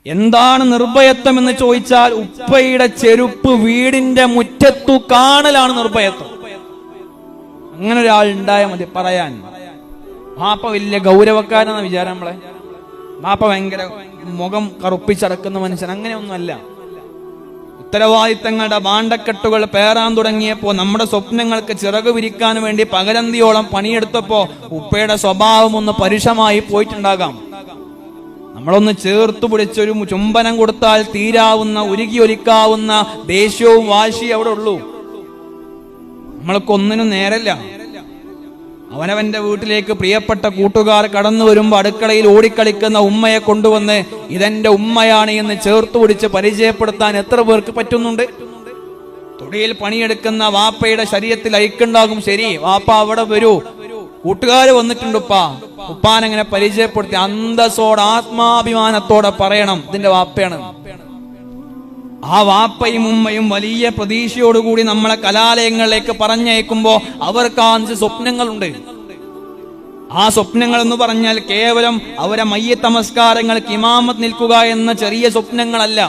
എന്താണ് നിർഭയത്വം എന്ന് ചോദിച്ചാൽ ഉപ്പയുടെ ചെരുപ്പ് വീടിന്റെ മുറ്റത്തു കാണലാണ് നിർഭയത്വം. അങ്ങനെ ഒരാൾ ഉണ്ടായാൽ മതി പറയാൻ. മാപ്പ വലിയ ഗൗരവക്കാരെന്ന വിചാരം നമ്മളെ. മാപ്പ ഭയങ്കര മുഖം കറുപ്പിച്ചടക്കുന്ന മനുഷ്യൻ, അങ്ങനെയൊന്നുമല്ല. ഉത്തരവാദിത്തങ്ങളുടെ ഭാണ്ഡക്കെട്ടുകൾ പേറാൻ തുടങ്ങിയപ്പോ നമ്മുടെ സ്വപ്നങ്ങൾക്ക് ചിറക് വിരിക്കാൻ വേണ്ടി പകലന്തിയോളം പണിയെടുത്തപ്പോ ഉപ്പയുടെ സ്വഭാവം ഒന്ന് പരുഷമായി പോയിട്ടുണ്ടാകാം. നമ്മളൊന്ന് ചേർത്തു പിടിച്ചൊരു ചുംബനം കൊടുത്താൽ തീരാവുന്ന ഉരുകിയൊലിക്കാവുന്ന ദേഷ്യവും വാശിയും അവിടെ ഉള്ളൂ. നമ്മൾക്കൊന്നിനും നേരല്ല. അവനവന്റെ വീട്ടിലേക്ക് പ്രിയപ്പെട്ട കൂട്ടുകാർ കടന്നു വരുമ്പോ അടുക്കളയിൽ ഓടിക്കളിക്കുന്ന ഉമ്മയെ കൊണ്ടുവന്ന് ഇതെന്റെ ഉമ്മയാണ് എന്ന് ചേർത്തു പിടിച്ച് പരിചയപ്പെടുത്താൻ എത്ര പേർക്ക് പറ്റുന്നുണ്ട്? തൊടിയിൽ പണിയെടുക്കുന്ന വാപ്പയുടെ ശരീരത്തിൽ ഐക്കുണ്ടാകും. ശരി, വാപ്പ അവിടെ വരൂ, കൂട്ടുകാര് വന്നിട്ടുണ്ട് ഉപ്പ. ഉപ്പാനെങ്ങനെ പരിചയപ്പെടുത്തി അന്തസ്സോടെ ആത്മാഭിമാനത്തോടെ പറയണം ഇതിന്റെ വാപ്പയാണ്. ആ വാപ്പയും ഉമ്മയും വലിയ പ്രതീക്ഷയോടുകൂടി നമ്മളെ കലാലയങ്ങളിലേക്ക് പറഞ്ഞയക്കുമ്പോ അവർക്ക് ആ 5 സ്വപ്നങ്ങളുണ്ട്. ആ സ്വപ്നങ്ങൾ എന്ന് പറഞ്ഞാൽ കേവലം അവരെ മയ്യത്ത് നമസ്കാരങ്ങൾക്ക് ഇമാമത്ത് നിൽക്കുക എന്ന ചെറിയ സ്വപ്നങ്ങളല്ല.